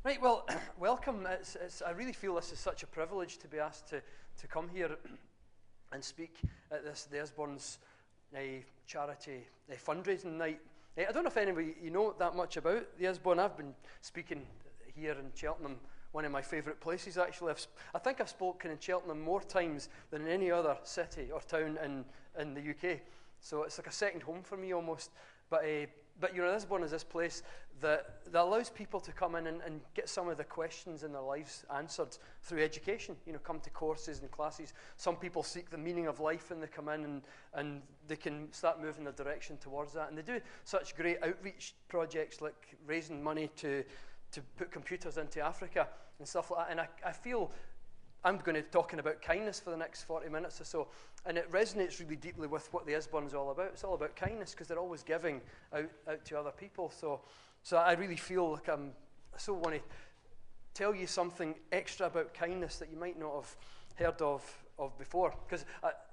Right, well, welcome. I really feel this is such a privilege to be asked to come here and speak at the Isbourne's charity fundraising night. I don't know if anybody you know that much about the Isbourne. I've been speaking here in Cheltenham, one of my favourite places actually. I think I've spoken in Cheltenham more times than in any other city or town in the UK. So it's like a second home for me almost. But you know, Isbourne is this place that allows people to come in and get some of the questions in their lives answered through education. You know, come to courses and classes. Some people seek the meaning of life and they come in and they can start moving their direction towards that. And they do such great outreach projects like raising money to put computers into Africa and stuff like that. And I feel I'm going to be talking about kindness for the next 40 minutes or so, and it resonates really deeply with what the Isbourne is all about. It's all about kindness because they're always giving out to other people. So I really feel like I so want to tell you something extra about kindness that you might not have heard of before. Because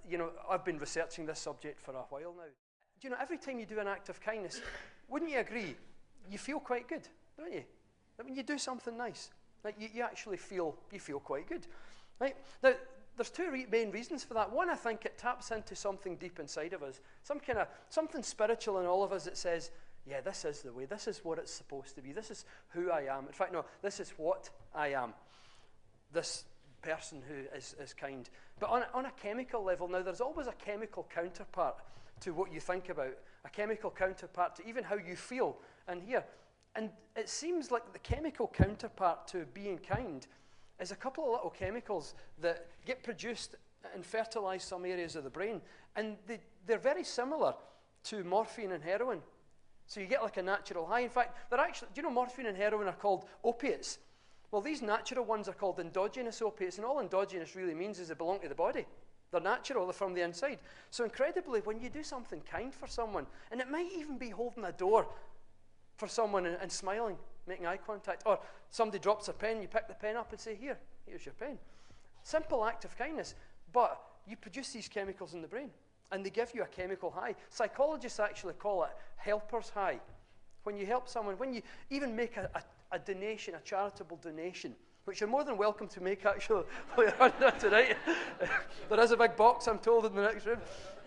you know, I've been researching this subject for a while now. Do you know, every time you do an act of kindness, wouldn't you agree, you feel quite good, don't you? That when you do something nice, like you actually feel quite good. Right? Now, there's two main reasons for that. One, I think it taps into something deep inside of us, something spiritual in all of us that says, yeah, this is the way, this is what it's supposed to be, this is who I am. In fact, no, this is what I am, this person who is kind. But on a chemical level, now there's always a chemical counterpart to what you think about, a chemical counterpart to even how you feel. And it seems like the chemical counterpart to being kind is a couple of little chemicals that get produced and fertilize some areas of the brain. And they're very similar to morphine and heroin. So you get like a natural high. In fact, they're actually, do you know morphine and heroin are called opiates? Well, these natural ones are called endogenous opiates. And all endogenous really means is they belong to the body. They're natural, they're from the inside. So incredibly, when you do something kind for someone, and it might even be holding a door for someone and smiling, making eye contact, or somebody drops a pen, you pick the pen up and say, here's your pen. Simple act of kindness, but you produce these chemicals in the brain, and they give you a chemical high. Psychologists actually call it helper's high. When you help someone, when you even make a donation, a charitable donation, which you're more than welcome to make actually later on tonight. There is a big box, I'm told, in the next room.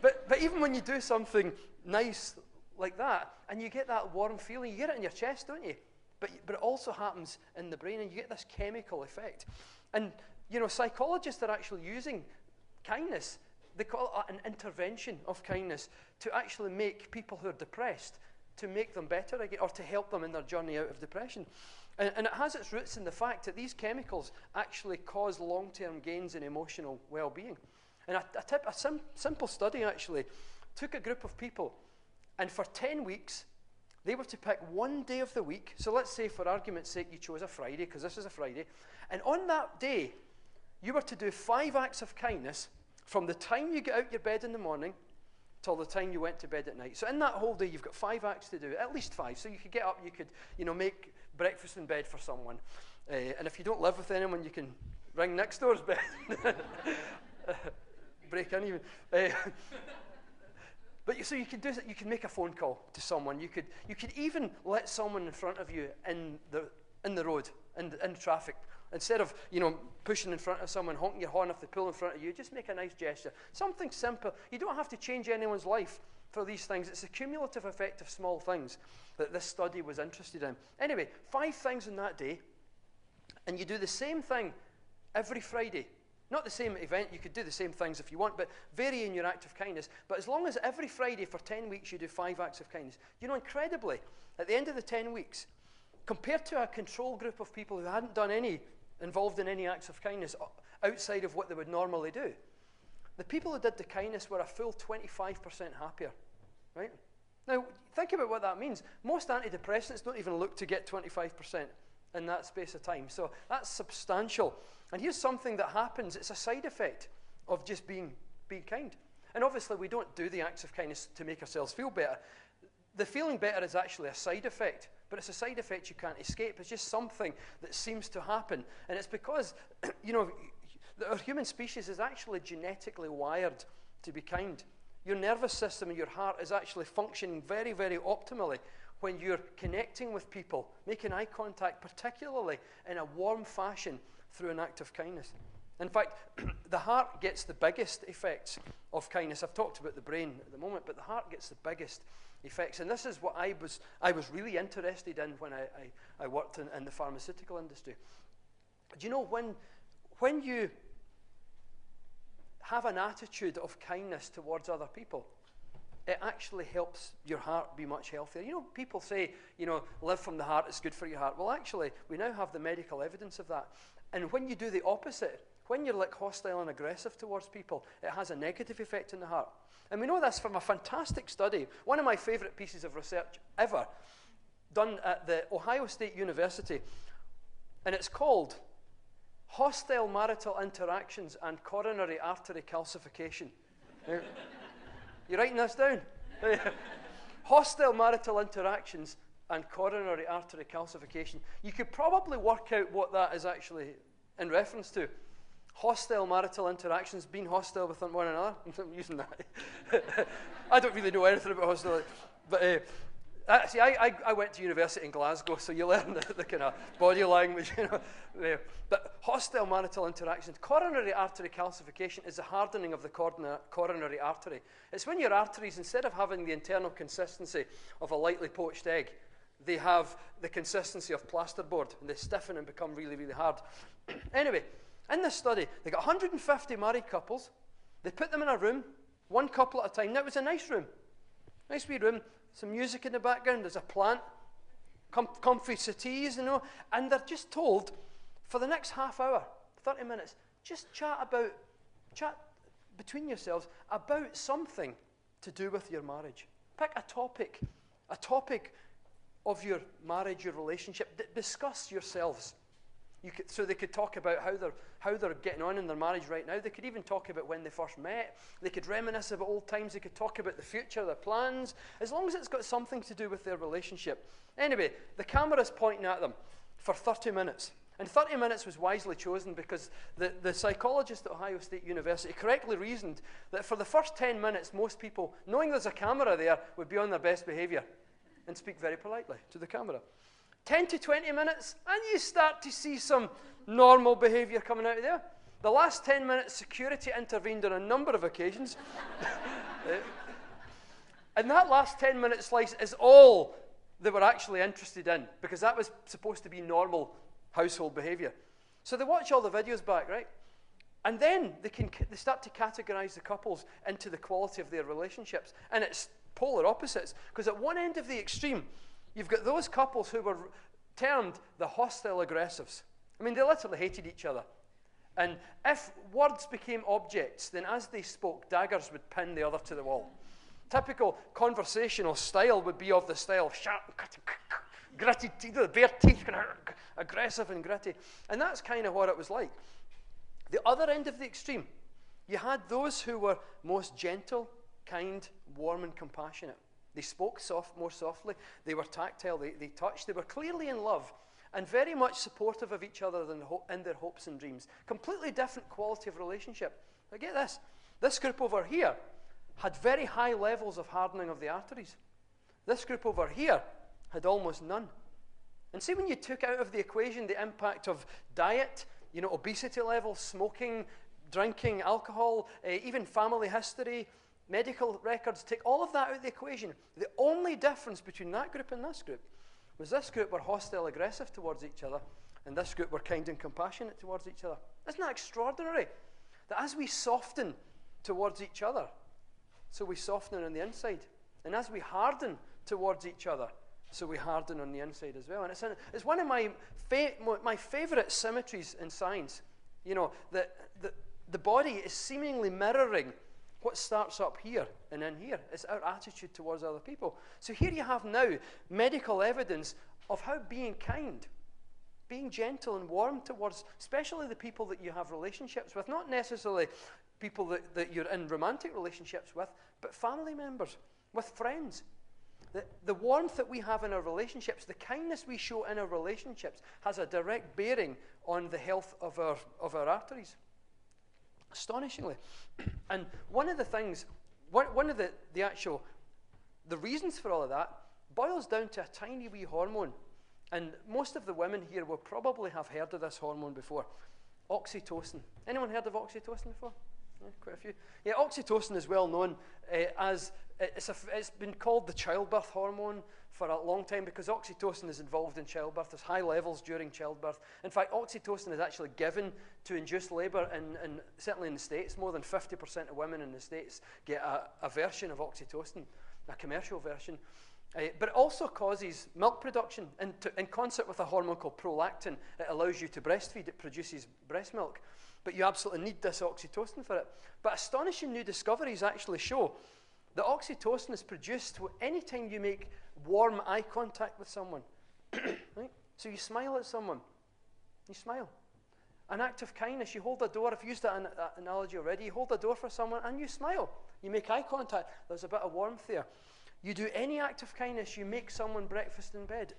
But even when you do something nice like that, and you get that warm feeling, you get it in your chest, don't you? But it also happens in the brain, and you get this chemical effect. And, you know, psychologists are actually using kindness, they call it an intervention of kindness, to actually make people who are depressed, to make them better again, or to help them in their journey out of depression. And it has its roots in the fact that these chemicals actually cause long-term gains in emotional well-being. And a simple study actually took a group of people, and for 10 weeks, they were to pick one day of the week. So let's say, for argument's sake, you chose a Friday, because this is a Friday. And on that day, you were to do 5 acts of kindness from the time you get out your bed in the morning till the time you went to bed at night. So in that whole day, you've got 5 acts to do, at least 5. So you could get up, you could, you know, make breakfast in bed for someone. And if you don't live with anyone, you can ring next door's bed. Break in even. But so you could do it. You could make a phone call to someone. You could even let someone in front of you in the road in traffic, instead of, you know, pushing in front of someone, honking your horn if they pull in front of you. Just make a nice gesture, something simple. You don't have to change anyone's life for these things. It's the cumulative effect of small things that this study was interested in. Anyway, 5 things in that day, and you do the same thing every Friday. Not the same event, you could do the same things if you want, but vary in your act of kindness. But as long as every Friday for 10 weeks you do 5 acts of kindness, you know, incredibly, at the end of the 10 weeks, compared to a control group of people who hadn't involved in any acts of kindness outside of what they would normally do, the people who did the kindness were a full 25% happier, right? Now, think about what that means. Most antidepressants don't even look to get 25% in that space of time. So that's substantial. And here's something that happens. It's a side effect of just being kind. And obviously, we don't do the acts of kindness to make ourselves feel better. The feeling better is actually a side effect, but it's a side effect you can't escape. It's just something that seems to happen. And it's because, you know, our human species is actually genetically wired to be kind. Your nervous system and your heart is actually functioning very, very optimally when you're connecting with people, making eye contact, particularly in a warm fashion through an act of kindness. In fact, the heart gets the biggest effects of kindness. I've talked about the brain at the moment, but the heart gets the biggest effects. And this is what I was really interested in when I worked in the pharmaceutical industry. Do you know, when you have an attitude of kindness towards other people, it actually helps your heart be much healthier. You know, people say, you know, live from the heart, it's good for your heart. Well, actually, we now have the medical evidence of that. And when you do the opposite, when you're like hostile and aggressive towards people, it has a negative effect on the heart. And we know this from a fantastic study, one of my favorite pieces of research ever, done at the Ohio State University. And it's called Hostile Marital Interactions and Coronary Artery Calcification. You writing this down? Hostile marital interactions and coronary artery calcification. You could probably work out what that is actually in reference to. Hostile marital interactions, being hostile with one another. I'm using that. I don't really know anything about hostility. But see, I went to university in Glasgow, so you learn the kind of body language, you know. But hostile marital interactions. Coronary artery calcification is the hardening of the coronary artery. It's when your arteries, instead of having the internal consistency of a lightly poached egg, they have the consistency of plasterboard, and they stiffen and become really, really hard. Anyway, in this study, they got 150 married couples. They put them in a room, one couple at a time. Now, it was a nice room, nice wee room, some music in the background, there's a plant, comfy settees, you know, and they're just told, for the next half hour, 30 minutes, just chat between yourselves about something to do with your marriage. Pick a topic of your marriage, your relationship. Discuss yourselves. So they could talk about how they're getting on in their marriage right now. They could even talk about when they first met. They could reminisce about old times. They could talk about the future, their plans, as long as it's got something to do with their relationship. Anyway, the camera's pointing at them for 30 minutes. And 30 minutes was wisely chosen because the psychologist at Ohio State University correctly reasoned that for the first 10 minutes, most people, knowing there's a camera there, would be on their best behavior and speak very politely to the camera. 10 to 20 minutes, and you start to see some normal behavior coming out of there. The last 10 minutes, security intervened on a number of occasions. And that last 10-minute slice is all they were actually interested in, because that was supposed to be normal household behavior. So they watch all the videos back, right? And then they start to categorize the couples into the quality of their relationships. And it's polar opposites, because at one end of the extreme, you've got those couples who were termed the hostile aggressives. I mean, they literally hated each other. And if words became objects, then as they spoke, daggers would pin the other to the wall. Typical conversational style would be of the style of sharp, gritty teeth, bare teeth, kind of aggressive and gritty. And that's kind of what it was like. The other end of the extreme, you had those who were most gentle, kind, warm, and compassionate. They spoke more softly. They were tactile. They touched. They were clearly in love and very much supportive of each other in their hopes and dreams. Completely different quality of relationship. But get this. This group over here had very high levels of hardening of the arteries. This group over here had almost none. And see, when you took out of the equation the impact of diet, you know, obesity levels, smoking, drinking, alcohol, even family history, medical records, take all of that out of the equation. The only difference between that group and this group was this group were hostile, aggressive towards each other, and this group were kind and compassionate towards each other. Isn't that extraordinary? That as we soften towards each other, so we soften on the inside. And as we harden towards each other, so we harden on the inside as well. And it's one of my favorite symmetries in science. You know, that the body is seemingly mirroring what starts up here and in here. It's our attitude towards other people. So here you have now medical evidence of how being kind, being gentle and warm towards, especially the people that you have relationships with, not necessarily people that you're in romantic relationships with, but family members, with friends. The warmth that we have in our relationships, the kindness we show in our relationships, has a direct bearing on the health of our arteries. Astonishingly. And one of the things, one of the reasons for all of that, boils down to a tiny wee hormone. And most of the women here will probably have heard of this hormone before. Oxytocin. Anyone heard of oxytocin before? Yeah, quite a few. Yeah, oxytocin is well known as, it's been called the childbirth hormone for a long time because oxytocin is involved in childbirth. There's high levels during childbirth. In fact, oxytocin is actually given to induce labour, and certainly in the States, more than 50% of women in the States get a version of oxytocin, a commercial version. But it also causes milk production. In concert with a hormone called prolactin, it allows you to breastfeed. It produces breast milk. But you absolutely need this oxytocin for it. But astonishing new discoveries actually show that oxytocin is produced anytime you make warm eye contact with someone. Right? So you smile at someone. You smile. An act of kindness. You hold a door. I've used that analogy already. You hold a door for someone and you smile. You make eye contact. There's a bit of warmth there. You do any act of kindness. You make someone breakfast in bed.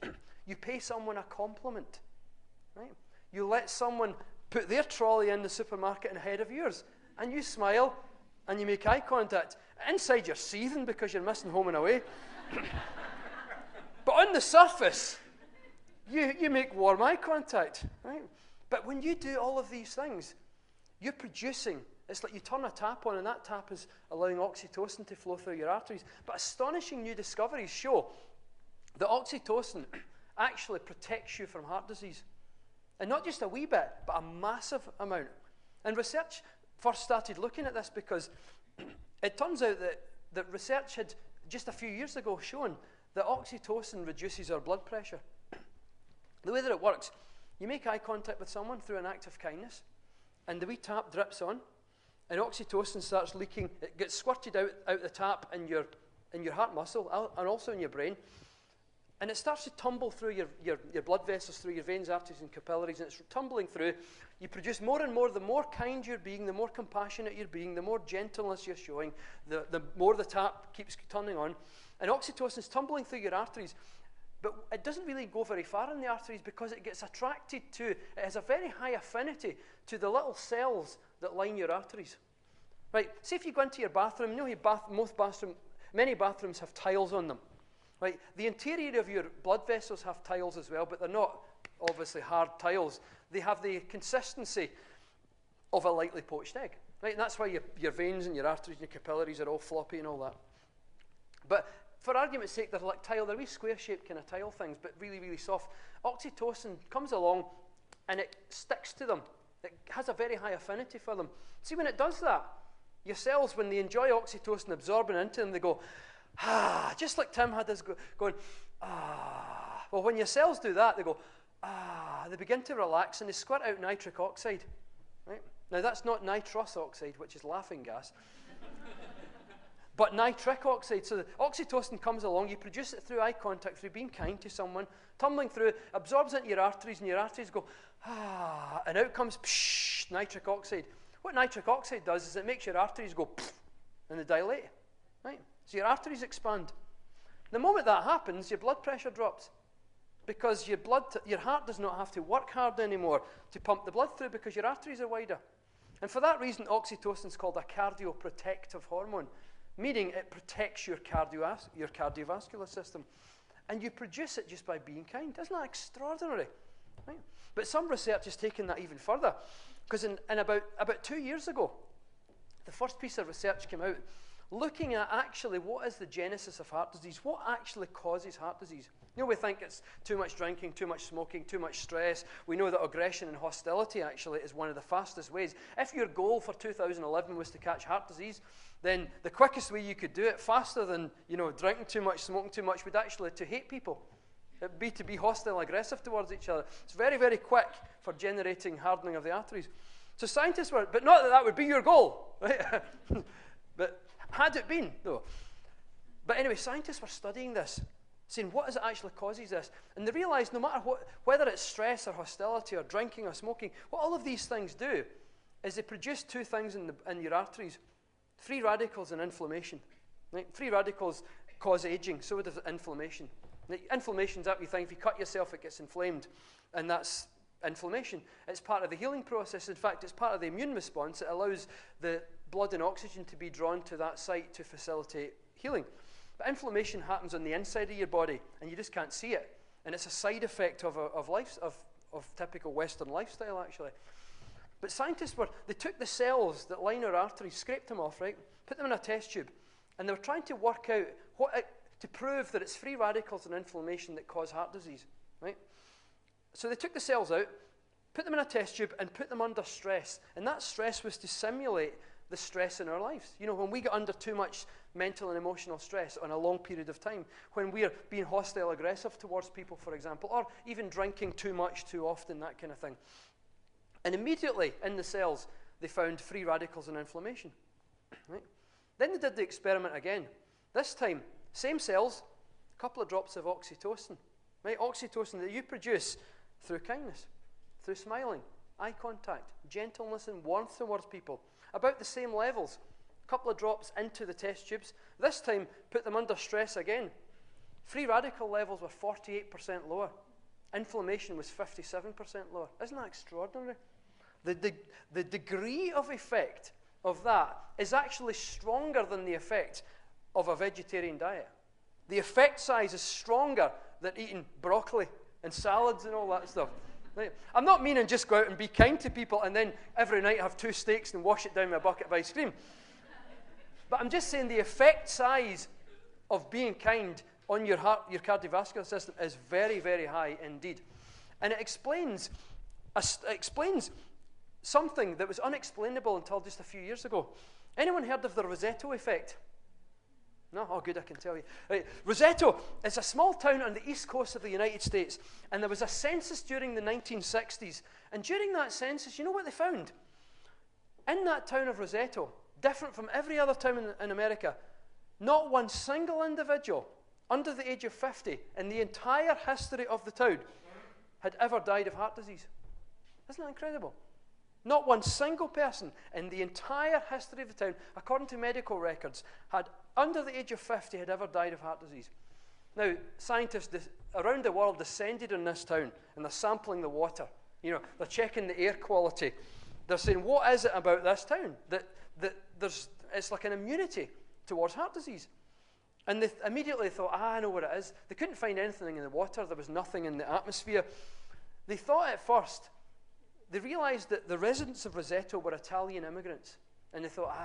You pay someone a compliment. Right? You let someone put their trolley in the supermarket ahead of yours, and you smile, and you make eye contact. Inside you're seething because you're missing home and away. But on the surface, you make warm eye contact, right? But when you do all of these things, you're producing, it's like you turn a tap on, and that tap is allowing oxytocin to flow through your arteries. But astonishing new discoveries show that oxytocin actually protects you from heart disease. And not just a wee bit, but a massive amount. And research first started looking at this because it turns out that research had just a few years ago shown that oxytocin reduces our blood pressure. The way that it works, you make eye contact with someone through an act of kindness, and the wee tap drips on, and oxytocin starts leaking. It gets squirted out the tap in your heart muscle and also in your brain. And it starts to tumble through your blood vessels, through your veins, arteries, and capillaries, and it's tumbling through. You produce more and more. The more kind you're being, the more compassionate you're being, the more gentleness you're showing, the more the tap keeps turning on. And oxytocin is tumbling through your arteries. But it doesn't really go very far in the arteries because it gets attracted to, it has a very high affinity to the little cells that line your arteries. Right, say if you go into your bathroom, you know many bathrooms have tiles on them. Right, the interior of your blood vessels have tiles as well, but they're not obviously hard tiles. They have the consistency of a lightly poached egg. Right, and that's why your veins and your arteries and your capillaries are all floppy and all that. But for argument's sake, they're like tile. They're wee square-shaped kind of tile things, but really, really soft. Oxytocin comes along and it sticks to them. It has a very high affinity for them. See, when it does that, your cells, when they enjoy oxytocin absorbing into them, they go, ah, just like Tim had us going, ah. Well, when your cells do that, they go, ah. They begin to relax and they squirt out nitric oxide. Right? Now, that's not nitrous oxide, which is laughing gas, but nitric oxide. So the oxytocin comes along, you produce it through eye contact, through being kind to someone, tumbling through, absorbs into your arteries, and your arteries go, ah, and out comes psh, nitric oxide. What nitric oxide does is it makes your arteries go pff, and they dilate. Right? So your arteries expand. The moment that happens, your blood pressure drops because your heart does not have to work hard anymore to pump the blood through because your arteries are wider. And for that reason, oxytocin is called a cardioprotective hormone, meaning it protects your cardiovascular system. And you produce it just by being kind. Isn't that extraordinary? Right? But some research has taken that even further because in about 2 years ago, the first piece of research came out looking at actually what is the genesis of heart disease, what actually causes heart disease. You know, we think it's too much drinking, too much smoking, too much stress. We know that aggression and hostility actually is one of the fastest ways. If your goal for 2011 was to catch heart disease, then the quickest way you could do it, faster than, you know, drinking too much, smoking too much, would actually to hate people. It'd be to be hostile and aggressive towards each other. It's very, very quick for generating hardening of the arteries. So scientists were, but not that that would be your goal, right? But had it been, though. But anyway, scientists were studying this, saying what is it actually causes this? And they realized no matter what, whether it's stress or hostility or drinking or smoking, what all of these things do is they produce two things in your arteries: free radicals and inflammation. Right? Free radicals cause aging, so does inflammation. Inflammation is that we think if you cut yourself, it gets inflamed, and that's inflammation. It's part of the healing process. In fact, it's part of the immune response. It allows the blood and oxygen to be drawn to that site to facilitate healing. But inflammation happens on the inside of your body, and you just can't see it. And it's a side effect of typical Western lifestyle, actually. But scientists they took the cells that line our arteries, scraped them off, right, put them in a test tube, and they were trying to work out to prove that it's free radicals and inflammation that cause heart disease, right? So they took the cells out, put them in a test tube, and put them under stress. And that stress was to simulate the stress in our lives. You know, when we get under too much mental and emotional stress on a long period of time, when we're being hostile, aggressive towards people, for example, or even drinking too much, too often, that kind of thing. And immediately in the cells, they found free radicals and inflammation. Right? Then they did the experiment again. This time, same cells, a couple of drops of oxytocin. Right? Oxytocin that you produce through kindness, through smiling, eye contact, gentleness and warmth towards people. About the same levels. A couple of drops into the test tubes. This time, put them under stress again. Free radical levels were 48% lower. Inflammation was 57% lower. Isn't that extraordinary? The degree of effect of that is actually stronger than the effect of a vegetarian diet. The effect size is stronger than eating broccoli and salads and all that stuff. Right? I'm not meaning just go out and be kind to people and then every night have 2 steaks and wash it down with a bucket of ice cream. But I'm just saying the effect size of being kind on your heart, your cardiovascular system is very, very high indeed. And it explains something that was unexplainable until just a few years ago. Anyone heard of the Rosetto effect? No? Oh, good, I can tell you. Right. Rosetto is a small town on the east coast of the United States, and there was a census during the 1960s. And during that census, you know what they found? In that town of Rosetto, different from every other town in America, not one single individual under the age of 50 in the entire history of the town had ever died of heart disease. Isn't that incredible? Not one single person in the entire history of the town, according to medical records, under the age of 50 had ever died of heart disease. Now, scientists around the world descended on this town, and they're sampling the water. You know, they're checking the air quality. They're saying, what is it about this town that it's like an immunity towards heart disease? And they immediately thought, I know what it is. They couldn't find anything in the water. There was nothing in the atmosphere. They thought at first, they realized that the residents of Rosetto were Italian immigrants. And they thought,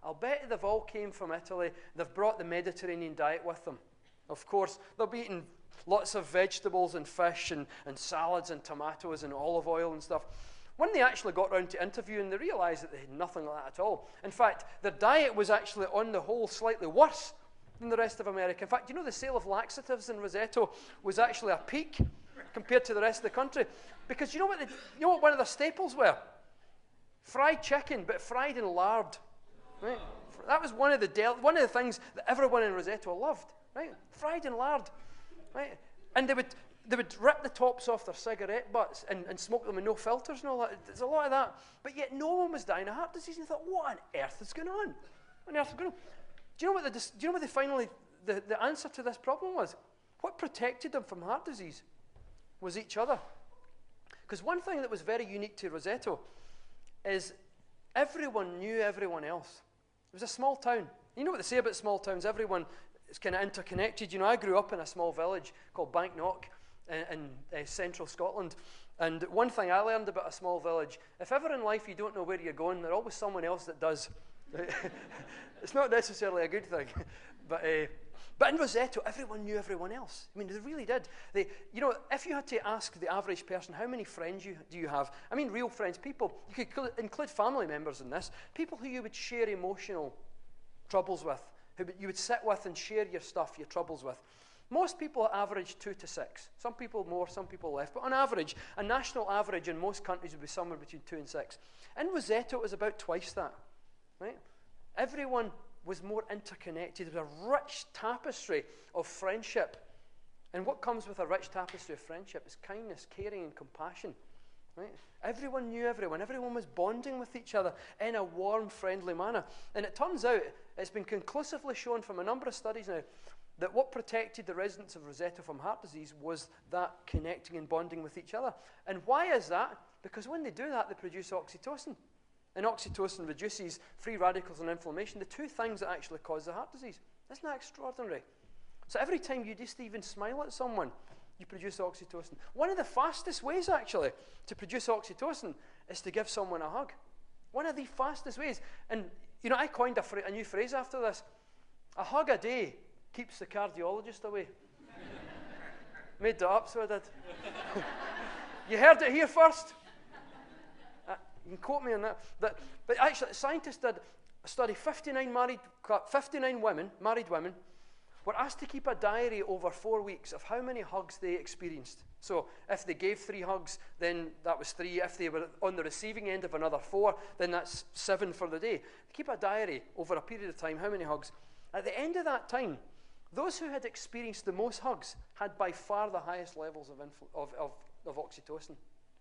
I'll bet they've all came from Italy. They've brought the Mediterranean diet with them. Of course, they'll be eating lots of vegetables and fish and salads and tomatoes and olive oil and stuff. When they actually got round to interviewing, they realized that they had nothing like that at all. In fact, their diet was actually, on the whole, slightly worse than the rest of America. In fact, you know the sale of laxatives in Rosetto was actually a peak compared to the rest of the country. Because you know what one of the staples were? Fried chicken, but fried in lard. Right? That was one of the things that everyone in Rosetto loved. Right? Fried in lard. Right? And they would rip the tops off their cigarette butts and smoke them with no filters and all that. There's a lot of that. But yet no one was dying of heart disease. And you thought, what on earth is going on? What on earth is going on? Do you know what they finally, the answer to this problem was? What protected them from heart disease was each other. Because one thing that was very unique to Rosetto is everyone knew everyone else. It was a small town. You know what they say about small towns? Everyone is kind of interconnected. You know, I grew up in a small village called Banknock in central Scotland. And one thing I learned about a small village, if ever in life you don't know where you're going, there's always someone else that does. It's not necessarily a good thing. But in Rosetto, everyone knew everyone else. I mean, they really did. If you had to ask the average person, how many friends do you have? I mean, real friends, people, you could include family members in this, people who you would share emotional troubles with, who you would sit with and share your stuff, your troubles with. Most people average 2 to 6. Some people more, some people less. But on average, a national average in most countries would be somewhere between 2 and 6. In Rosetto, it was about twice that. Right? Everyone was more interconnected. There was a rich tapestry of friendship. And what comes with a rich tapestry of friendship is kindness, caring, and compassion. Right? Everyone knew everyone. Everyone was bonding with each other in a warm, friendly manner. And it turns out, it's been conclusively shown from a number of studies now, that what protected the residents of Rosetto from heart disease was that connecting and bonding with each other. And why is that? Because when they do that, they produce oxytocin. And oxytocin reduces free radicals and inflammation, the two things that actually cause the heart disease. Isn't that extraordinary? So every time you just even smile at someone, you produce oxytocin. One of the fastest ways, actually, to produce oxytocin is to give someone a hug. One of the fastest ways. And, I coined a new phrase after this. A hug a day keeps the cardiologist away. Made that up, so I did. You heard it here first. You can quote me on that. But actually, scientists did a study. 59 married women, were asked to keep a diary over 4 weeks of how many hugs they experienced. So if they gave 3 hugs, then that was 3. If they were on the receiving end of another 4, then that's 7 for the day. Keep a diary over a period of time, how many hugs. At the end of that time, those who had experienced the most hugs had by far the highest levels of oxytocin.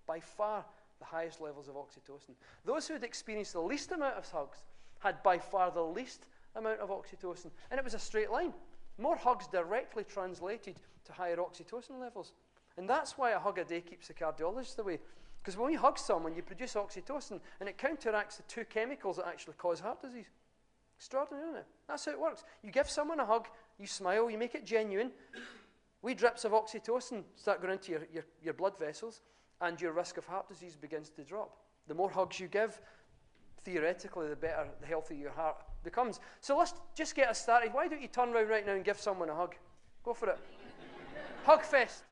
By far the highest levels of oxytocin. Those who had experienced the least amount of hugs had by far the least amount of oxytocin. And it was a straight line. More hugs directly translated to higher oxytocin levels. And that's why a hug a day keeps the cardiologist away. Because when you hug someone, you produce oxytocin, and it counteracts the 2 chemicals that actually cause heart disease. Extraordinary, isn't it? That's how it works. You give someone a hug, you smile, you make it genuine. Wee drips of oxytocin start going into your blood vessels, and your risk of heart disease begins to drop. The more hugs you give, theoretically, the better, the healthier your heart becomes. So let's just get us started. Why don't you turn around right now and give someone a hug? Go for it. Hug fest.